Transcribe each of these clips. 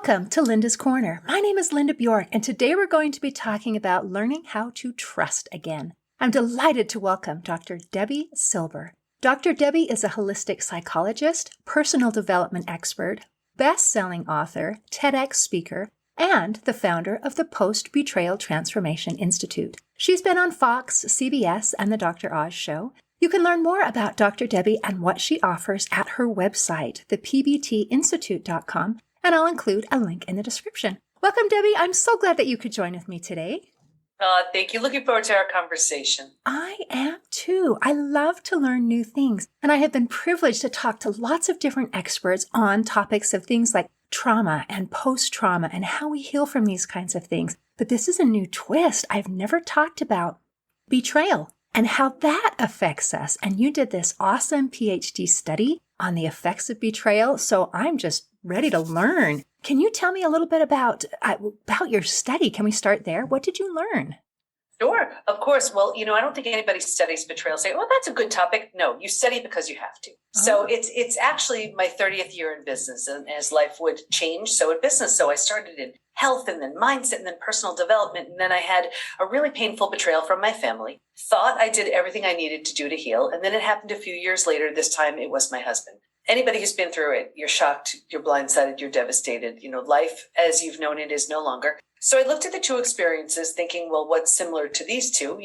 Welcome to Linda's Corner. My name is Linda Bjork, and today we're going to be talking about learning how to trust again. I'm delighted to welcome Dr. Debi Silber. Dr. Debi is a holistic psychologist, personal development expert, best-selling author, TEDx speaker, and the founder of the Post-Betrayal Transformation Institute. She's been on Fox, CBS, and The Dr. Oz Show. You can learn more about Dr. Debi and what she offers at her website, thepbtinstitute.com, and I'll include a link in the description. Welcome, Debi. I'm so glad that you could join with me today. Thank you. Looking forward to our conversation. I am too. I love to learn new things, and I have been privileged to talk to lots of different experts on topics of things like trauma and post-trauma and how we heal from these kinds of things. But this is a new twist. I've never talked about betrayal and how that affects us. And you did this awesome PhD study on the effects of betrayal, so I'm just ready to learn. Can you tell me a little bit about your study? Can we start there? What did you learn? Sure, of course. Well, I don't think anybody studies betrayal say, well, that's a good topic. No, you study because you have to. Oh. So it's actually my 30th year in business, and as life would change, so in business. So I started in health and then mindset and then personal development. And then I had a really painful betrayal from my family. Thought I did everything I needed to do to heal. And then it happened a few years later. This time it was my husband. Anybody who's been through it, you're shocked, you're blindsided, you're devastated. Life as you've known it is no longer. So I looked at the two experiences thinking, well, what's similar to these two?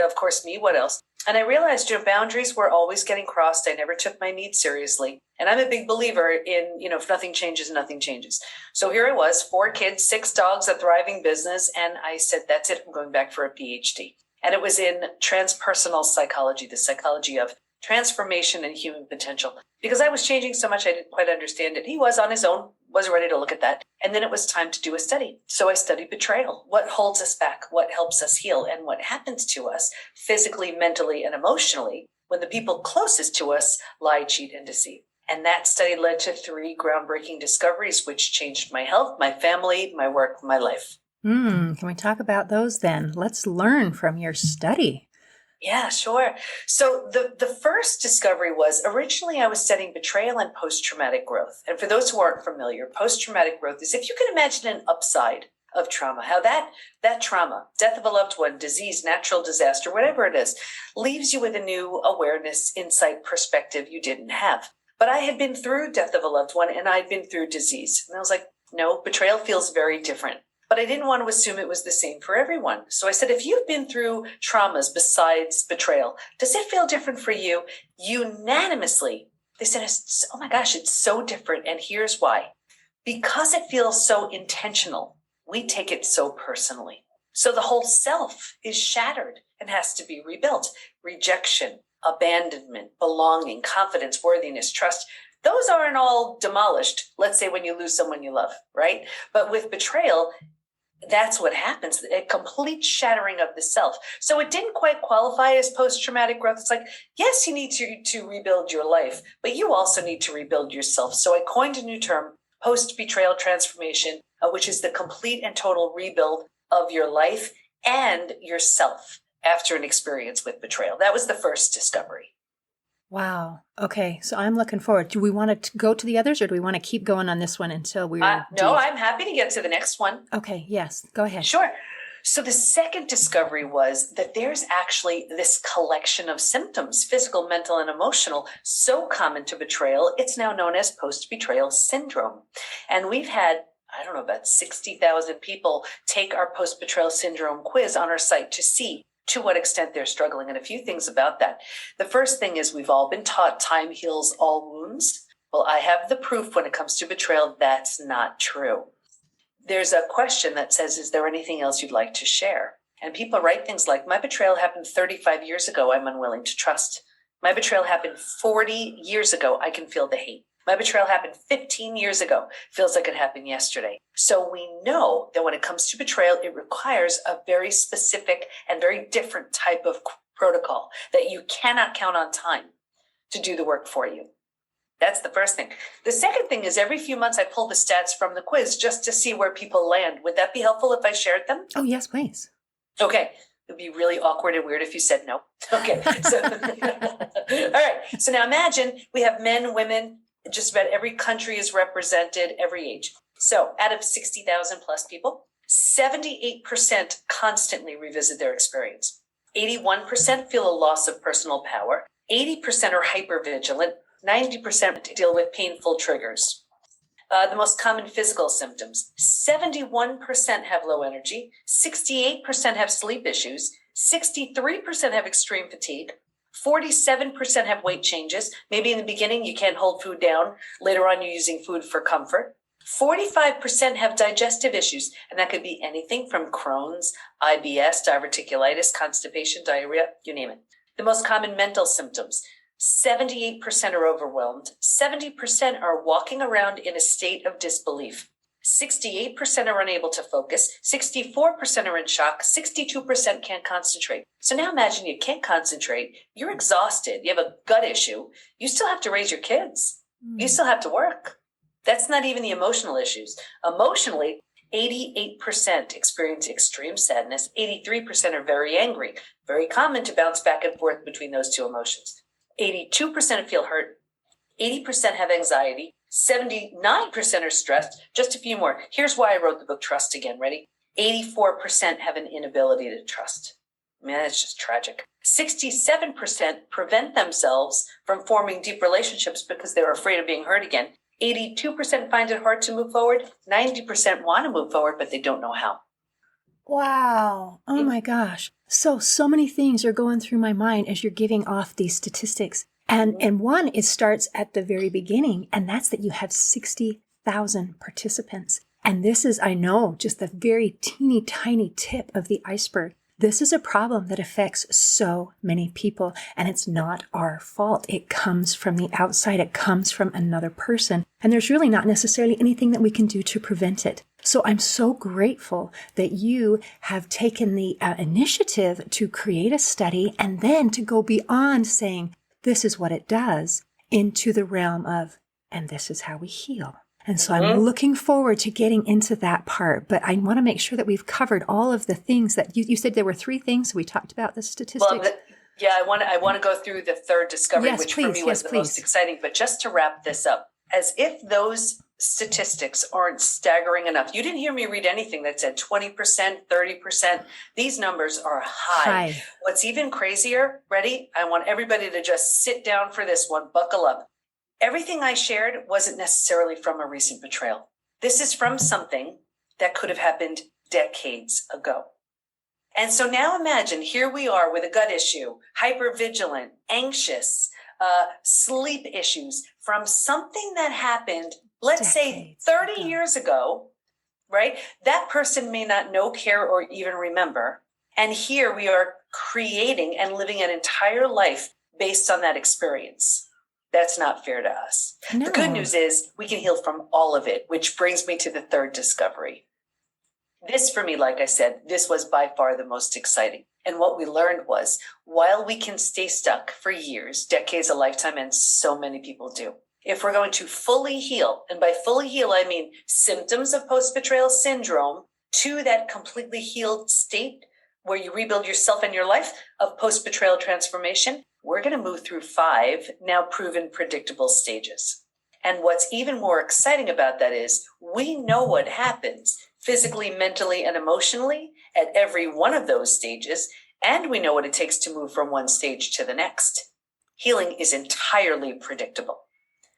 Of course, me, what else? And I realized, boundaries were always getting crossed. I never took my needs seriously. And I'm a big believer in, if nothing changes, nothing changes. So here I was, 4 kids, 6 dogs, a thriving business. And I said, that's it. I'm going back for a PhD. And it was in transpersonal psychology, the psychology of transformation and human potential. Because I was changing so much, I didn't quite understand it. He was on his own, wasn't ready to look at that. And then it was time to do a study. So I studied betrayal. What holds us back? What helps us heal? And what happens to us physically, mentally, and emotionally when the people closest to us lie, cheat, and deceive. And that study led to 3 groundbreaking discoveries, which changed my health, my family, my work, my life. Can we talk about those then? Let's learn from your study. Yeah, sure. So the first discovery was originally I was studying betrayal and post-traumatic growth. And for those who aren't familiar, post-traumatic growth is if you can imagine an upside of trauma, how that trauma, death of a loved one, disease, natural disaster, whatever it is, leaves you with a new awareness, insight, perspective you didn't have. But I had been through death of a loved one and I'd been through disease. And I was like, no, betrayal feels very different. But I didn't want to assume it was the same for everyone. So I said, if you've been through traumas besides betrayal, does it feel different for you? Unanimously, they said, oh my gosh, it's so different. And here's why. Because it feels so intentional, we take it so personally. So the whole self is shattered and has to be rebuilt. Rejection, abandonment, belonging, confidence, worthiness, trust. Those aren't all demolished, let's say when you lose someone you love, right? But with betrayal, that's what happens, a complete shattering of the self. So it didn't quite qualify as post-traumatic growth. It's like, yes, you need to rebuild your life, but you also need to rebuild yourself. So I coined a new term, post-betrayal transformation, which is the complete and total rebuild of your life and yourself after an experience with betrayal. That was the first discovery. Wow. Okay. So I'm looking forward. Do we want to go to the others or do we want to keep going on this one until we're No, I'm happy to get to the next one. Okay. Yes. Go ahead. Sure. So the second discovery was that there's actually this collection of symptoms, physical, mental, and emotional, so common to betrayal. It's now known as post-betrayal syndrome. And we've had, about 60,000 people take our post-betrayal syndrome quiz on our site to see to what extent they're struggling, and a few things about that. The first thing is we've all been taught time heals all wounds. Well, I have the proof when it comes to betrayal that's not true. There's a question that says, is there anything else you'd like to share? And people write things like, my betrayal happened 35 years ago, I'm unwilling to trust. My betrayal happened 40 years ago, I can feel the hate. My betrayal happened 15 years ago. Feels like it happened yesterday. So we know that when it comes to betrayal, it requires a very specific and very different type of protocol that you cannot count on time to do the work for you. That's the first thing. The second thing is every few months I pull the stats from the quiz just to see where people land. Would that be helpful if I shared them? Oh, yes, please. Okay. It would be really awkward and weird if you said no. Okay. So, all right. So now imagine we have men, women, just about every country is represented, every age. So out of 60,000 plus people, 78% constantly revisit their experience. 81% feel a loss of personal power. 80% are hypervigilant. 90% deal with painful triggers. The most common physical symptoms, 71% have low energy, 68% have sleep issues, 63% have extreme fatigue, 47% have weight changes. Maybe in the beginning you can't hold food down. Later on you're using food for comfort. 45% have digestive issues, and that could be anything from Crohn's, IBS, diverticulitis, constipation, diarrhea, you name it. The most common mental symptoms, 78% are overwhelmed, 70% are walking around in a state of disbelief, 68% are unable to focus, 64% are in shock, 62% can't concentrate. So now imagine you can't concentrate, you're exhausted, you have a gut issue, you still have to raise your kids, you still have to work. That's not even the emotional issues. Emotionally, 88% experience extreme sadness, 83% are very angry, very common to bounce back and forth between those two emotions. 82% feel hurt, 80% have anxiety, 79% are stressed. Just a few more. Here's why I wrote the book Trust Again. Ready? 84% have an inability to trust. Man, it's just tragic. 67% prevent themselves from forming deep relationships because they're afraid of being hurt again. 82% find it hard to move forward. 90% want to move forward, but they don't know how. Wow. Oh my gosh. So many things are going through my mind as you're giving off these statistics. And one, it starts at the very beginning, and that's that you have 60,000 participants. And this is, I know, just the very teeny tiny tip of the iceberg. This is a problem that affects so many people, and it's not our fault. It comes from the outside. It comes from another person, and there's really not necessarily anything that we can do to prevent it. So I'm so grateful that you have taken the initiative to create a study and then to go beyond saying, this is what it does, into the realm of, and this is how we heal. And so I'm looking forward to getting into that part, but I want to make sure that we've covered all of the things that you said there were 3 things. We talked about the statistics. Well, I want to go through the third discovery, which for me was the most exciting. But just to wrap this up, as if those statistics aren't staggering enough. You didn't hear me read anything that said 20%, 30%. These numbers are high. What's even crazier, ready? I want everybody to just sit down for this one, buckle up. Everything I shared wasn't necessarily from a recent betrayal. This is from something that could have happened decades ago. And so now imagine, here we are with a gut issue, hypervigilant, anxious, sleep issues from something that happened, let's say 30 years ago, right? That person may not know, care, or even remember. And here we are creating and living an entire life based on that experience. That's not fair to us. No. The good news is we can heal from all of it, which brings me to the third discovery. This, for me, like I said, this was by far the most exciting. And what we learned was, while we can stay stuck for years, decades, a lifetime, and so many people do, if we're going to fully heal, and by fully heal, I mean symptoms of post-betrayal syndrome to that completely healed state where you rebuild yourself and your life of post-betrayal transformation, we're going to move through 5 now proven predictable stages. And what's even more exciting about that is we know what happens physically, mentally, and emotionally at every one of those stages, and we know what it takes to move from one stage to the next. Healing is entirely predictable.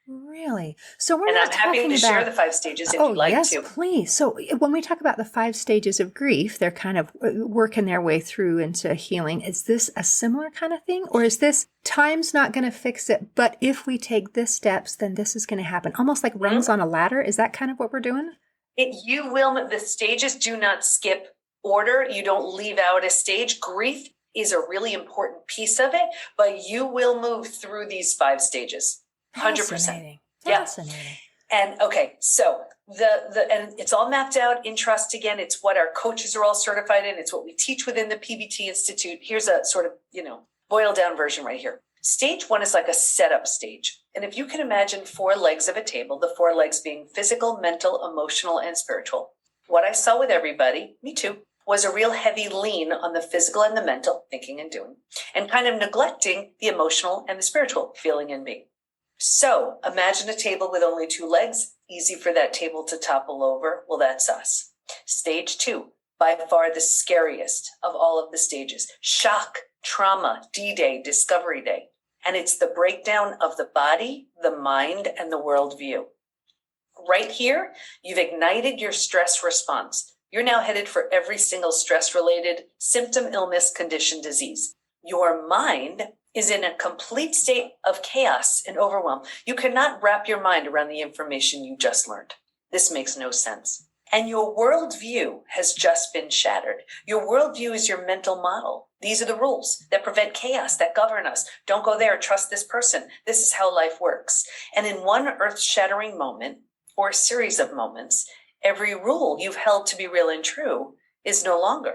Really? So we're and not I'm happy talking to about... share the 5 stages if you'd like yes, to. Yes, please. So when we talk about the 5 stages of grief, they're kind of working their way through into healing. Is this a similar kind of thing? Or is this time's not going to fix it, but if we take this steps, then this is going to happen? Almost like rungs on a ladder. Is that kind of what we're doing? The stages do not skip order. You don't leave out a stage. Grief is a really important piece of it, but you will move through these 5 stages. 100%. Fascinating. And okay, so and it's all mapped out in Trust Again. It's what our coaches are all certified in. It's what we teach within the PBT Institute. Here's a sort of, boiled down version right here. Stage 1 is like a setup stage. And if you can imagine 4 legs of a table, the 4 legs being physical, mental, emotional, and spiritual. What I saw with everybody, me too, was a real heavy lean on the physical and the mental, thinking and doing, and kind of neglecting the emotional and the spiritual, feeling and being. So imagine a table with only 2 legs, easy for that table to topple over. Well, that's us. Stage 2, by far the scariest of all of the stages. Shock, trauma, D-Day, Discovery Day. And it's the breakdown of the body, the mind, and the worldview. Right here, you've ignited your stress response. You're now headed for every single stress-related symptom, illness, condition, disease. Your mind is in a complete state of chaos and overwhelm. You cannot wrap your mind around the information you just learned. This makes no sense. And your worldview has just been shattered. Your worldview is your mental model. These are the rules that prevent chaos, that govern us. Don't go there, trust this person. This is how life works. And in one earth-shattering moment, or a series of moments, every rule you've held to be real and true is no longer.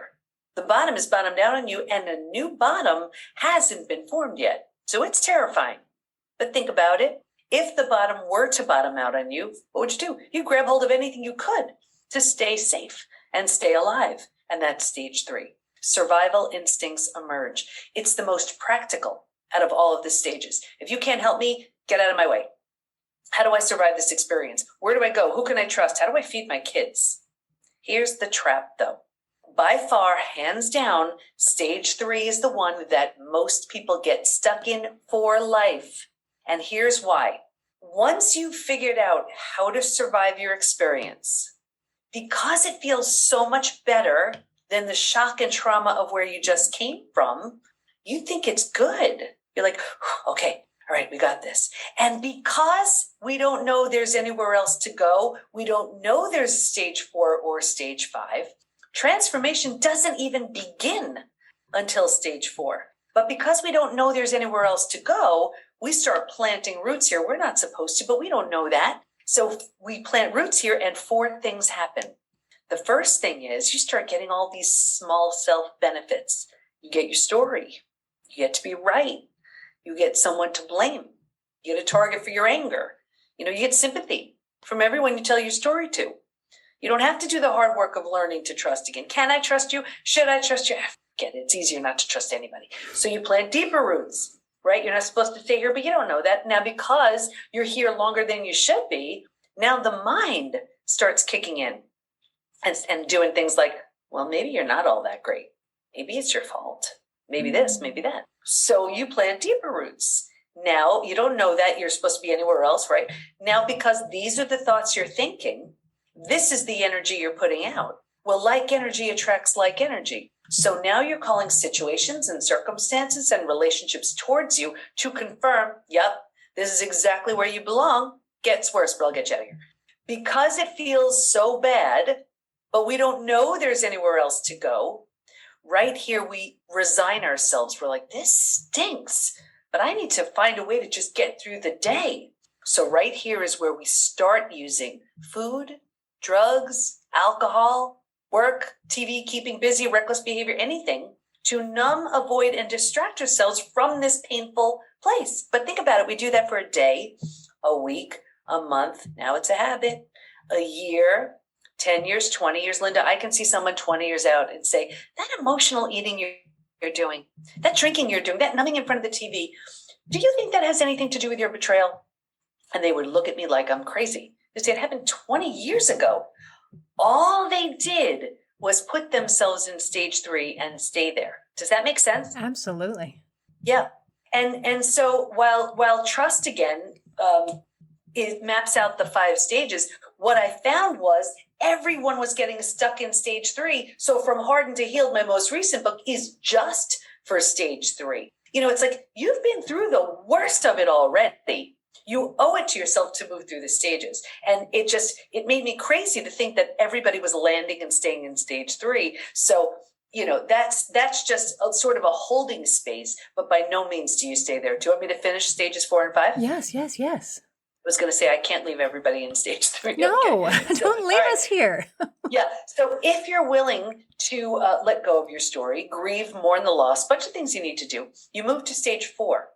The bottom is bottomed out on you, and a new bottom hasn't been formed yet. So it's terrifying. But think about it. If the bottom were to bottom out on you, what would you do? You'd grab hold of anything you could to stay safe and stay alive. And that's stage 3. Survival instincts emerge. It's the most practical out of all of the stages. If you can't help me, get out of my way. How do I survive this experience? Where do I go? Who can I trust? How do I feed my kids? Here's the trap, though. By far, hands down, stage 3 is the one that most people get stuck in for life. And here's why. Once you've figured out how to survive your experience, because it feels so much better than the shock and trauma of where you just came from, you think it's good. You're like, okay, all right, we got this. And because we don't know there's anywhere else to go, we don't know there's stage 4 or stage 5, transformation doesn't even begin until stage 4. But because we don't know there's anywhere else to go, we start planting roots here. We're not supposed to, but we don't know that. So we plant roots here and 4 things happen. The first thing is you start getting all these small self benefits. You get your story. You get to be right. You get someone to blame. You get a target for your anger. You get sympathy from everyone you tell your story to. You don't have to do the hard work of learning to trust again. Can I trust you? Should I trust you? Forget it. It's easier not to trust anybody. So you plant deeper roots, right? You're not supposed to stay here, but you don't know that. Now, because you're here longer than you should be, now the mind starts kicking in and doing things like, well, maybe you're not all that great. Maybe it's your fault. Maybe this, maybe that. So you plant deeper roots. Now, you don't know that you're supposed to be anywhere else, right? Now, because these are the thoughts you're thinking, this is the energy you're putting out. Well, like energy attracts like energy. So now you're calling situations and circumstances and relationships towards you to confirm, yep, this is exactly where you belong. Gets worse, but I'll get you out of here. Because it feels so bad, but we don't know there's anywhere else to go. Right here, we resign ourselves. We're like, this stinks, but I need to find a way to just get through the day. So right here is where we start using food, drugs, alcohol, work, TV, keeping busy, reckless behavior, anything to numb, avoid, and distract ourselves from this painful place. But think about it. We do that for a day, a week, a month. Now it's a habit. A year, 10 years, 20 years. Linda, I can see someone 20 years out and say, that emotional eating you're doing, that drinking you're doing, that numbing in front of the TV, do you think that has anything to do with your betrayal? And they would look at me like I'm crazy. They say, it happened 20 years ago. All they did was put themselves in stage 3 and stay there. Does that make sense? Absolutely. Yeah. And so while trust again, it maps out the 5 stages, what I found was everyone was getting stuck in stage 3. So From Hardened to Healed, my most recent book, is just for stage 3. It's like you've been through the worst of it already. You owe it to yourself to move through the stages. And it made me crazy to think that everybody was landing and staying in stage 3. So, that's just a sort of a holding space, but by no means do you stay there. Do you want me to finish stages 4 and 5? Yes. I was going to say, I can't leave everybody in stage 3. No, Okay. don't leave us here. Yeah. So if you're willing to let go of your story, grieve, mourn the loss, bunch of things you need to do, you move to stage 4.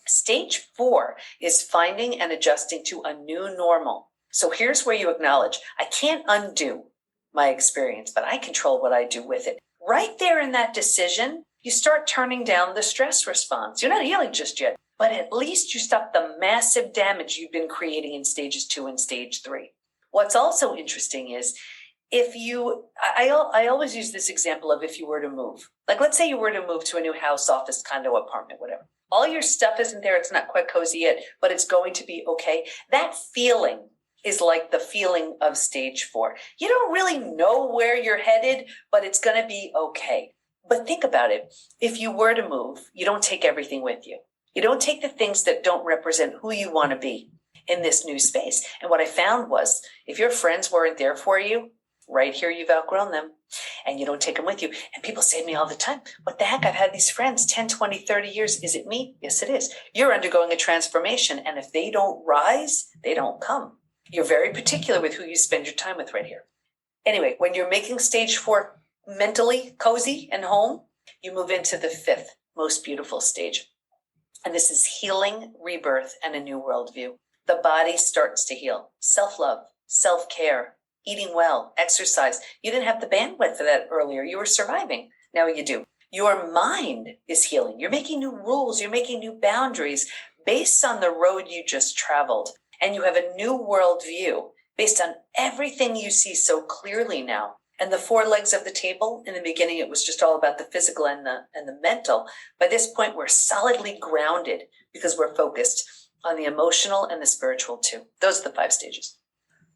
Stage 4 is finding and adjusting to a new normal. So here's where you acknowledge, I can't undo my experience, but I control what I do with it. Right there in that decision, you start turning down the stress response. You're not healing just yet. but at least you stop the massive damage you've been creating in stages 2 and stage 3. What's also interesting is I always use this example of if you were to move. Like, let's say you were to move to a new house, office, condo, apartment, whatever. All your stuff isn't there. It's not quite cozy yet, but it's going to be okay. That feeling is like the feeling of stage 4. You don't really know where you're headed, but it's going to be okay. But think about it. If you were to move, you don't take everything with you. You don't take the things that don't represent who you want to be in this new space. And what I found was if your friends weren't there for you, right here, you've outgrown them and you don't take them with you. And people say to me all the time, what the heck? I've had these friends 10, 20, 30 years. Is it me? Yes, it is. You're undergoing a transformation. And if they don't rise, they don't come. You're very particular with who you spend your time with right here. Anyway, when you're making stage 4 mentally cozy and home, you move into the 5th most beautiful stage. And this is healing, rebirth, and a new worldview. The body starts to heal. Self-love, self-care, eating well, exercise. You didn't have the bandwidth for that earlier. You were surviving. Now you do. Your mind is healing. You're making new rules. You're making new boundaries based on the road you just traveled. And you have a new worldview based on everything you see so clearly now. And the 4 legs of the table, in the beginning, it was just all about the physical and the mental. By this point, we're solidly grounded because we're focused on the emotional and the spiritual too. Those are the 5 stages.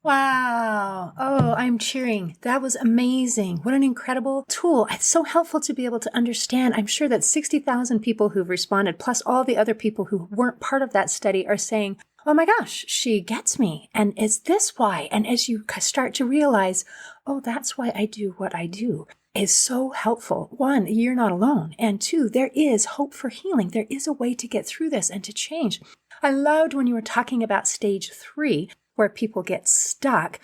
Wow. Oh, I'm cheering. That was amazing. What an incredible tool. It's so helpful to be able to understand. I'm sure that 60,000 people who've responded, plus all the other people who weren't part of that study, are saying, oh my gosh, she gets me. And is this why? And as you start to realize, oh, that's why I do what I do, is so helpful. 1, you're not alone. And 2, there is hope for healing. There is a way to get through this and to change. I loved when you were talking about stage 3, where people get stuck,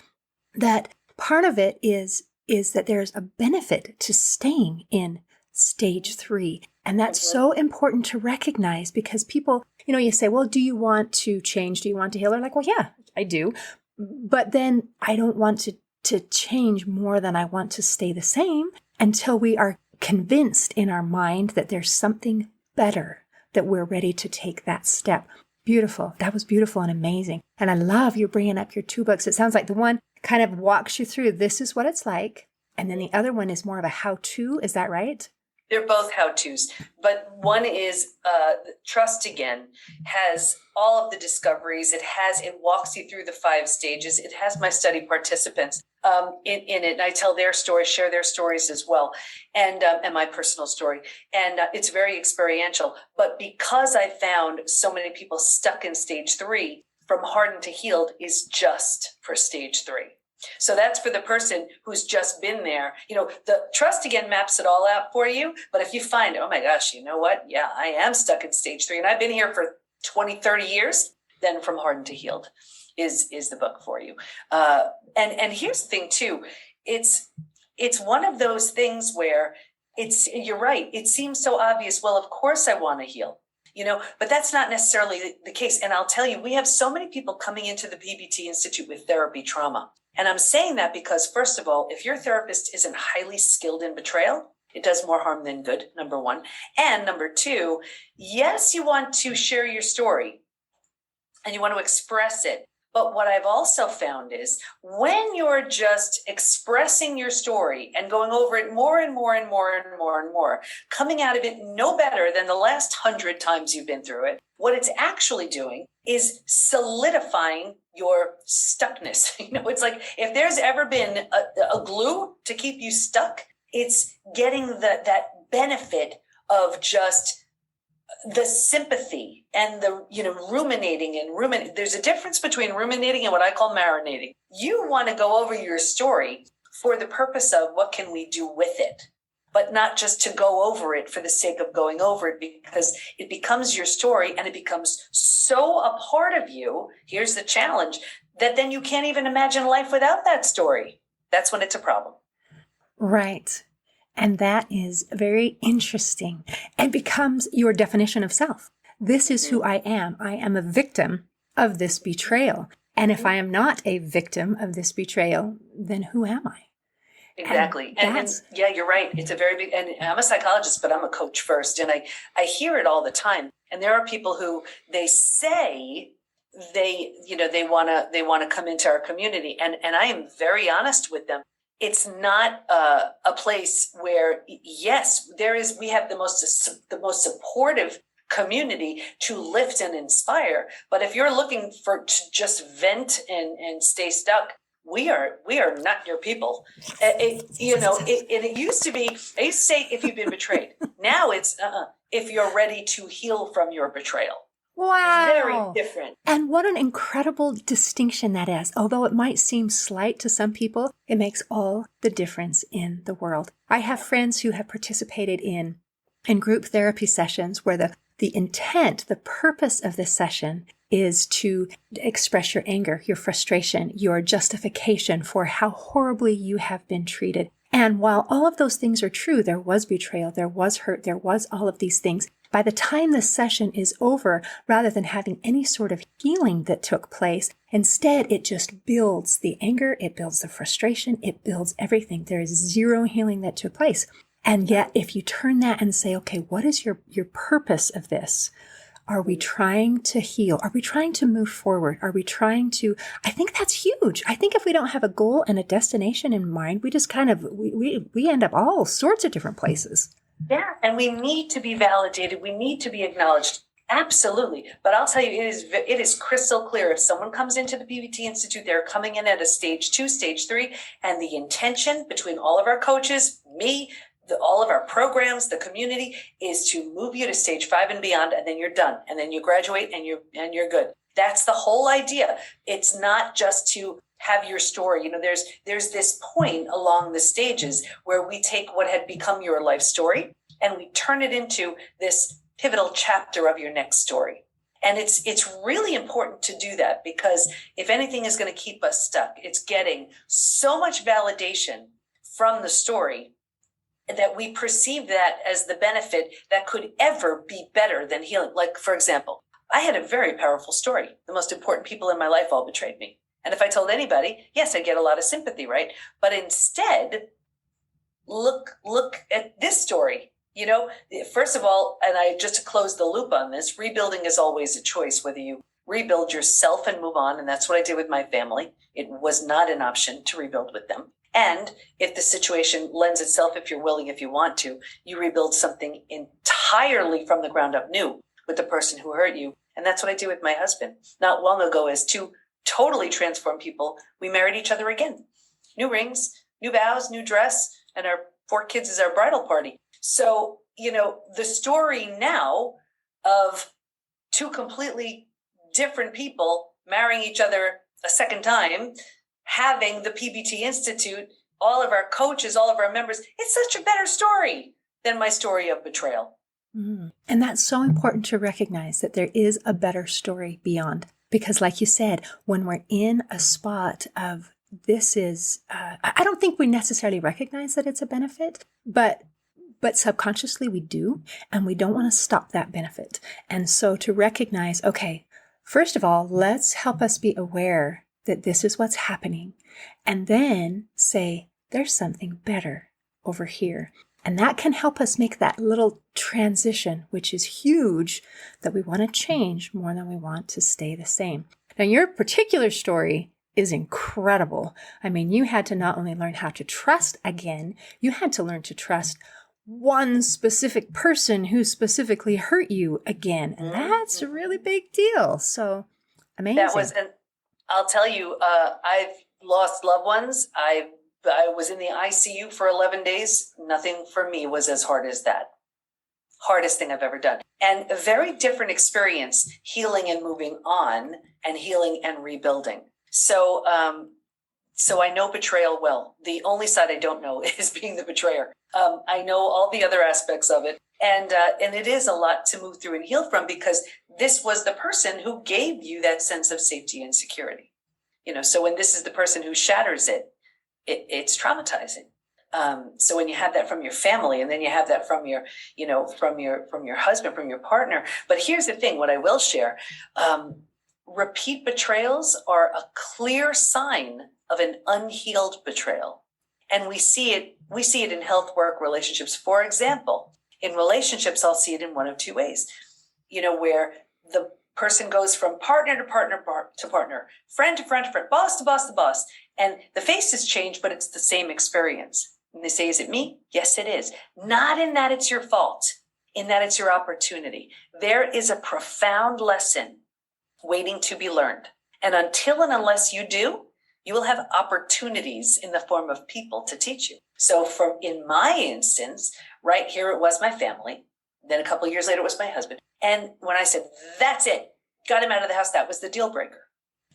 that part of it is that there's a benefit to staying in stage 3. And that's so important to recognize because people, you say, well, do you want to change? Do you want to heal? They're like, well, yeah, I do. But then I don't want to change more than I want to stay the same until we are convinced in our mind that there's something better, that we're ready to take that step. Beautiful. That was beautiful and amazing. And I love you bringing up your 2 books. It sounds like the one kind of walks you through, this is what it's like. And then the other one is more of a how-to. Is that right? They're both how-tos, but one is Trust Again, has all of the discoveries. It walks you through the 5 stages. It has my study participants in it. And I tell their stories, share their stories as well, and my personal story. And it's very experiential. But because I found so many people stuck in stage 3, From Hardened to Healed is just for stage 3. So that's for the person who's just been there. The Trust Again maps it all out for you. But if you find, oh my gosh, you know what? Yeah, I am stuck in stage 3 and I've been here for 20, 30 years, then From Hardened to Healed is the book for you. And here's the thing too. It's one of those things where you're right. It seems so obvious. Well, of course I want to heal. But that's not necessarily the case. And I'll tell you, we have so many people coming into the PBT Institute with therapy trauma. And I'm saying that because, first of all, if your therapist isn't highly skilled in betrayal, it does more harm than good, number 1. And number 2, yes, you want to share your story and you want to express it. But what I've also found is when you're just expressing your story and going over it more and more and more and more and more, coming out of it no better than the last 100 times you've been through it, what it's actually doing is solidifying your stuckness. It's like if there's ever been a glue to keep you stuck, it's getting that benefit of just the sympathy and the, ruminating. There's a difference between ruminating and what I call marinating. You want to go over your story for the purpose of what can we do with it, but not just to go over it for the sake of going over it, because it becomes your story and it becomes so a part of you. Here's the challenge, that then you can't even imagine life without that story. That's when it's a problem. Right. And that is very interesting. It becomes your definition of self. This is who I am. I am a victim of this betrayal. And if I am not a victim of this betrayal, then who am I? Exactly. And yeah, you're right. It's a very big, and I'm a psychologist, but I'm a coach first. And I hear it all the time. And there are people who they say they want to come into our community. And I am very honest with them. It's not a place where, yes, we have the most supportive community to lift and inspire. But if you're looking to just vent and stay stuck, we are not your people. It used to be, I used to say, if you've been betrayed. Now it's if you're ready to heal from your betrayal. Wow. Very different. And what an incredible distinction that is. Although it might seem slight to some people, it makes all the difference in the world. I have friends who have participated in group therapy sessions where the intent, the purpose of this session is to express your anger, your frustration, your justification for how horribly you have been treated. And while all of those things are true, there was betrayal, there was hurt, there was all of these things. By the time the session is over, rather than having any sort of healing that took place, instead it just builds the anger, it builds the frustration, it builds everything. There is zero healing that took place. And yet, if you turn that and say, okay, what is your purpose of this? Are we trying to heal? Are we trying to move forward? Are we trying to, I think that's huge. I think if we don't have a goal and a destination in mind, we just kind of, we end up all sorts of different places. Yeah. And we need to be validated. We need to be acknowledged. Absolutely. But I'll tell you, it is crystal clear. If someone comes into the PBT Institute, they're coming in at a stage 2, stage 3, and the intention between all of our coaches, me, all of our programs, the community, is to move you to stage 5 and beyond, and then you're done, and then you graduate and you're good. That's the whole idea. It's not just to have your story. There's this point along the stages where we take what had become your life story and we turn it into this pivotal chapter of your next story. And it's really important to do that, because if anything is going to keep us stuck, it's getting so much validation from the story that we perceive that as the benefit that could ever be better than healing. Like, for example, I had a very powerful story. The most important people in my life all betrayed me. And if I told anybody, yes, I'd get a lot of sympathy, right? But instead, look at this story. First of all, and just to close the loop on this, rebuilding is always a choice, whether you rebuild yourself and move on. And that's what I did with my family. It was not an option to rebuild with them. And if the situation lends itself, if you're willing, if you want to, you rebuild something entirely from the ground up new with the person who hurt you. And that's what I did with my husband. Not long ago, as two totally transformed people, we married each other again. New rings, new vows, new dress, and our 4 kids is our bridal party. So, the story now of 2 completely different people marrying each other a second time, having the PBT Institute, all of our coaches, all of our members, it's such a better story than my story of betrayal. Mm. And that's so important to recognize that there is a better story beyond. Because like you said, when we're in a spot of this is, I don't think we necessarily recognize that it's a benefit, but subconsciously we do, and we don't want to stop that benefit. And so to recognize, okay, first of all, let's help us be aware that this is what's happening, and then say, there's something better over here. And that can help us make that little transition, which is huge, that we want to change more than we want to stay the same. Now, your particular story is incredible. I mean, you had to not only learn how to trust again, you had to learn to trust one specific person who specifically hurt you again. And that's a really big deal. So amazing. I'll tell you, I've lost loved ones. I was in the ICU for 11 days. Nothing for me was as hard as that. Hardest thing I've ever done. And a very different experience, healing and moving on, and healing and rebuilding. So I know betrayal well. The only side I don't know is being the betrayer. I know all the other aspects of it. And it is a lot to move through and heal from, because this was the person who gave you that sense of safety and security. So when this is the person who shatters it's traumatizing. So when you have that from your family, and then you have that from your husband, from your partner. But here's the thing, what I will share, repeat betrayals are a clear sign of an unhealed betrayal. And we see it in health work, relationships. For example, in relationships, I'll see it in one of 2 ways. where the person goes from partner to partner to partner, friend to friend to friend, boss to boss to boss, and the faces change, but it's the same experience. And they say, is it me? Yes, it is. Not in that it's your fault, in that it's your opportunity. There is a profound lesson waiting to be learned. And until and unless you do, you will have opportunities in the form of people to teach you. So in my instance, right here, it was my family. Then a couple of years later, it was my husband. And when I said, that's it, got him out of the house, that was the deal breaker.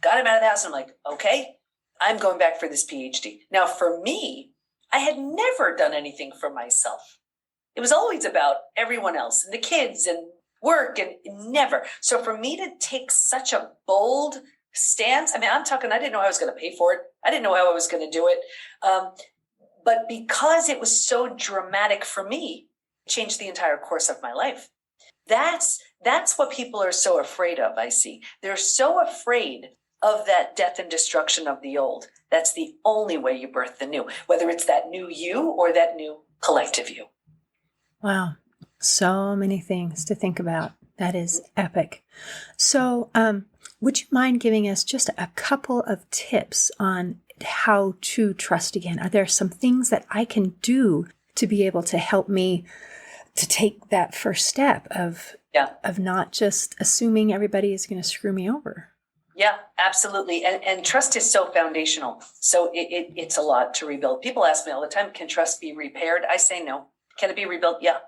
Got him out of the house. And I'm like, okay, I'm going back for this PhD. Now, for me, I had never done anything for myself. It was always about everyone else and the kids and work and never. So for me to take such a bold stance, I didn't know how I was going to pay for it. I didn't know how I was going to do it. But because it was so dramatic for me, it changed the entire course of my life. That's what people are so afraid of, I see. They're so afraid of that death and destruction of the old. That's the only way you birth the new, whether it's that new you or that new collective you. Wow. So many things to think about. That is epic. So, would you mind giving us just a couple of tips on how to trust again? Are there some things that I can do to be able to help me to take that first step of not just assuming everybody is going to screw me over? Yeah, absolutely. And trust is so foundational. So it's a lot to rebuild. People ask me all the time, can trust be repaired? I say no. Can it be rebuilt? Yeah,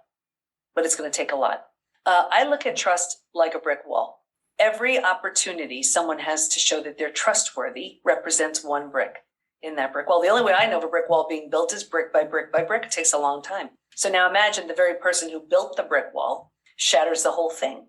but it's going to take a lot. I look at trust like a brick wall. Every opportunity someone has to show that they're trustworthy represents one brick in that brick wall. The only way I know of a brick wall being built is brick by brick by brick. It takes a long time. So now imagine the very person who built the brick wall shatters the whole thing.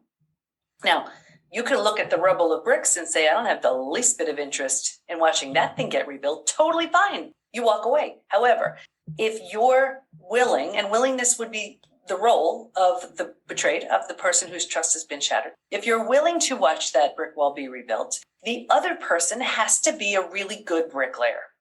Now, you can look at the rubble of bricks and say, I don't have the least bit of interest in watching that thing get rebuilt. Totally fine. You walk away. However, if you're willing, and willingness would be the role of the betrayed, of the person whose trust has been shattered. If you're willing to watch that brick wall be rebuilt, the other person has to be a really good bricklayer.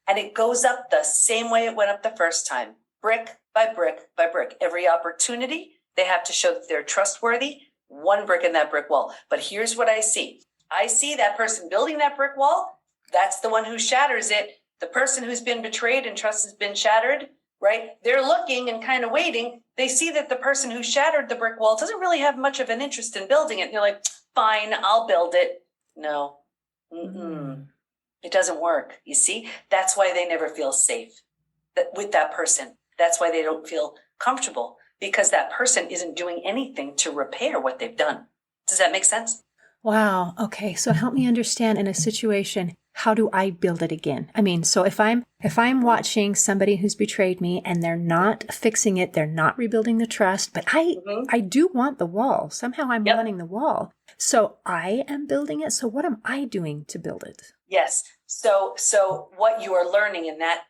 And it goes up the same way it went up the first time, brick by brick by brick. Every opportunity, they have to show that they're trustworthy, one brick in that brick wall. But here's what I see. I see that person building that brick wall. That's the one who shatters it. The person who's been betrayed and trust has been shattered, right? They're looking and kind of waiting. They see that the person who shattered the brick wall doesn't really have much of an interest in building it. And they're like, fine, I'll build it. No, it doesn't work. You see, that's why they never feel safe with that person. That's why they don't feel comfortable, because that person isn't doing anything to repair what they've done. Does that make sense? Wow. Okay. So help me understand in a situation, how do I build it again? I mean, so if I'm watching somebody who's betrayed me and they're not fixing it, they're not rebuilding the trust, but I do want the wall. Somehow I'm wanting the wall. So I am building it. So what am I doing to build it? Yes. So what you are learning in that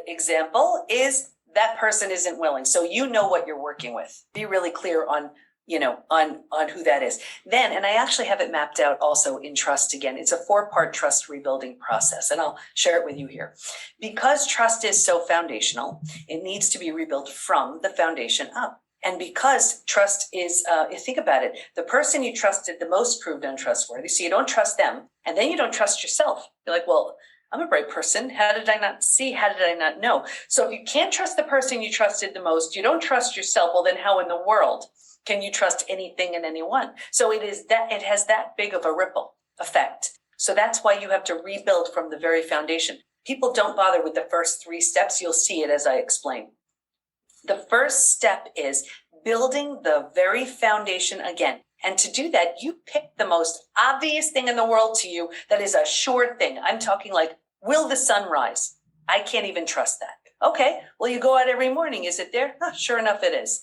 example is that person isn't willing. So you know what you're working with. Be really clear on who that is. Then, and I actually have it mapped out also in trust again. It's a 4-part trust rebuilding process, and I'll share it with you here. Because trust is so foundational, it needs to be rebuilt from the foundation up. And because trust is, think about it, the person you trusted the most proved untrustworthy. So you don't trust them, and then you don't trust yourself. You're like, well, I'm a bright person. How did I not see? How did I not know? So if you can't trust the person you trusted the most, you don't trust yourself. Well, then how in the world can you trust anything and anyone? So it has that big of a ripple effect. So that's why you have to rebuild from the very foundation. People don't bother with the first 3 steps. You'll see it as I explain. The first step is building the very foundation again. And to do that, you pick the most obvious thing in the world to you that is a sure thing. I'm talking like, will the sun rise? I can't even trust that. Okay, well, you go out every morning. Is it there? Oh, sure enough, it is.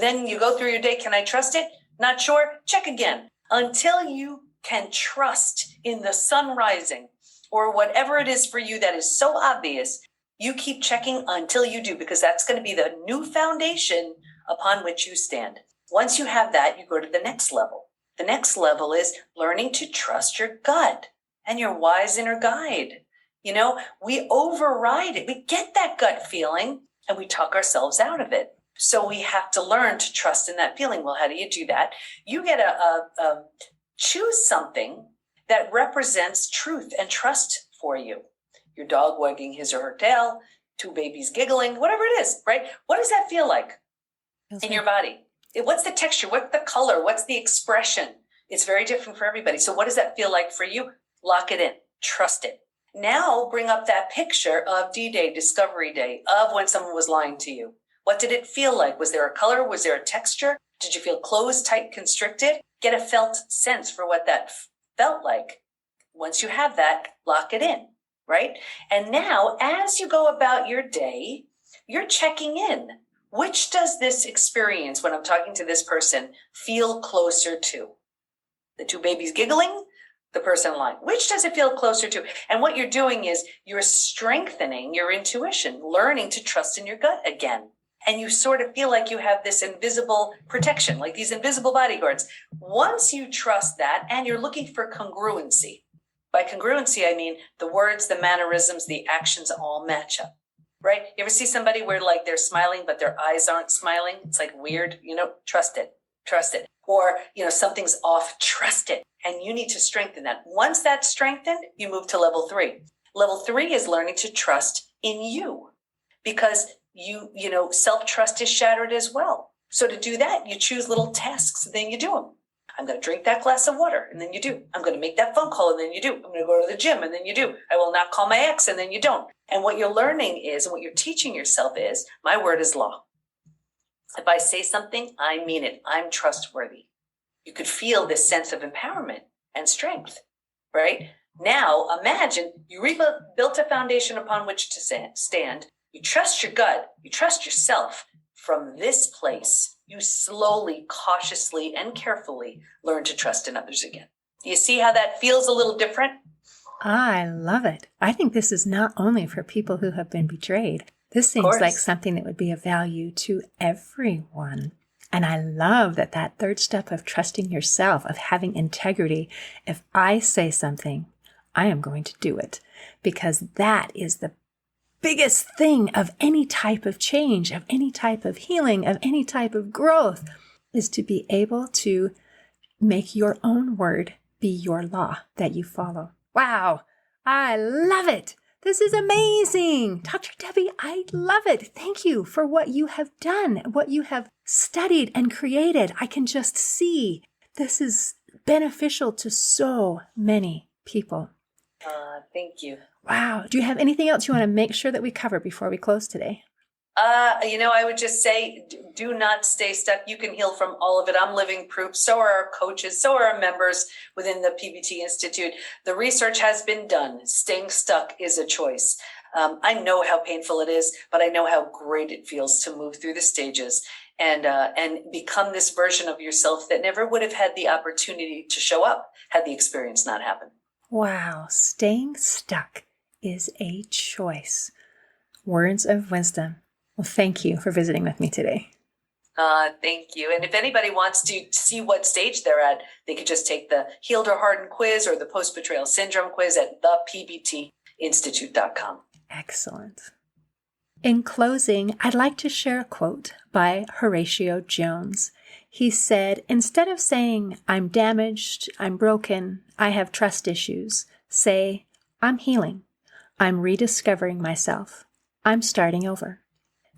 Then you go through your day. Can I trust it? Not sure? Check again. Until you can trust in the sun rising or whatever it is for you that is so obvious, you keep checking until you do, because that's going to be the new foundation upon which you stand. Once you have that, you go to the next level. The next level is learning to trust your gut and your wise inner guide. We override it. We get that gut feeling and we talk ourselves out of it. So we have to learn to trust in that feeling. Well, how do you do that? You get choose something that represents truth and trust for you. Your dog wagging his or her tail, two babies giggling, whatever it is, right? What does that feel like in your body? What's the texture? What's the color? What's the expression? It's very different for everybody. So what does that feel like for you? Lock it in. Trust it. Now bring up that picture of D-Day, Discovery Day, of when someone was lying to you. What did it feel like? Was there a color? Was there a texture? Did you feel closed, tight, constricted? Get a felt sense for what that felt like. Once you have that, lock it in, right? And now, as you go about your day, you're checking in. Which does this experience, when I'm talking to this person, feel closer to? The two babies giggling? The person lying? Which does it feel closer to? And what you're doing is you're strengthening your intuition, learning to trust in your gut again. And you sort of feel like you have this invisible protection, like these invisible bodyguards. Once you trust that, and you're looking for congruency. By congruency, I mean the words, the mannerisms, the actions all match up, right? You ever see somebody where like they're smiling, but their eyes aren't smiling? It's like weird, trust it. Or, something's off, trust it. And you need to strengthen that. Once that's strengthened, you move to level 3. Level 3 is learning to trust in you, because self-trust is shattered as well. So to do that, you choose little tasks and then you do them. I'm going to drink that glass of water and then you do. I'm going to make that phone call and then you do. I'm going to go to the gym and then you do. I will not call my ex and then you don't. And what you're learning is, and what you're teaching yourself is, my word is law. If I say something, I mean it. I'm trustworthy. You could feel this sense of empowerment and strength, right? Now, imagine you built a foundation upon which to stand. You trust your gut. You trust yourself. From this place, you slowly, cautiously, and carefully learn to trust in others again. Do you see how that feels a little different? I love it. I think this is not only for people who have been betrayed. This seems like something that would be of value to everyone. And I love that third step of trusting yourself, of having integrity. If I say something, I am going to do it, because that is the biggest thing of any type of change, of any type of healing, of any type of growth, is to be able to make your own word be your law that you follow. Wow, I love it. This is amazing. Dr. Debi, I love it. Thank you for what you have done, what you have studied and created. I can just see this is beneficial to so many people. Thank you. Wow. Do you have anything else you want to make sure that we cover before we close today? I would just say, do not stay stuck. You can heal from all of it. I'm living proof. So are our coaches. So are our members within the PBT Institute. The research has been done. Staying stuck is a choice. I know how painful it is, but I know how great it feels to move through the stages and become this version of yourself that never would have had the opportunity to show up had the experience not happened. Wow. Staying stuck is a choice. Words of wisdom. Well, thank you for visiting with me today. Thank you. And if anybody wants to see what stage they're at, they could just take the Healed or Hardened quiz or the Post-Betrayal Syndrome quiz at thepbtinstitute.com. Excellent. In closing, I'd like to share a quote by Horatio Jones. He said, instead of saying, I'm damaged, I'm broken, I have trust issues, say, I'm healing. I'm rediscovering myself. I'm starting over.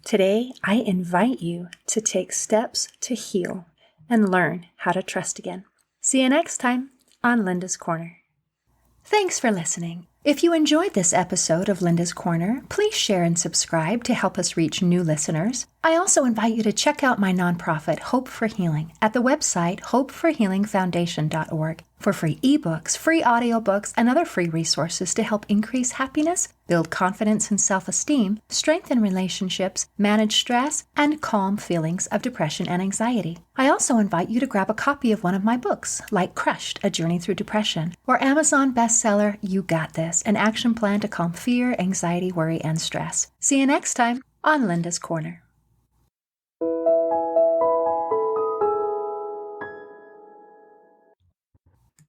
Today, I invite you to take steps to heal and learn how to trust again. See you next time on Linda's Corner. Thanks for listening. If you enjoyed this episode of Linda's Corner, please share and subscribe to help us reach new listeners. I also invite you to check out my nonprofit, Hope for Healing, at the website hopeforhealingfoundation.org for free ebooks, free audiobooks, and other free resources to help increase happiness, build confidence and self-esteem, strengthen relationships, manage stress, and calm feelings of depression and anxiety. I also invite you to grab a copy of one of my books, like Crushed, A Journey Through Depression, or Amazon bestseller, You Got This, an action plan to calm fear, anxiety, worry, and stress. See you next time on Linda's Corner.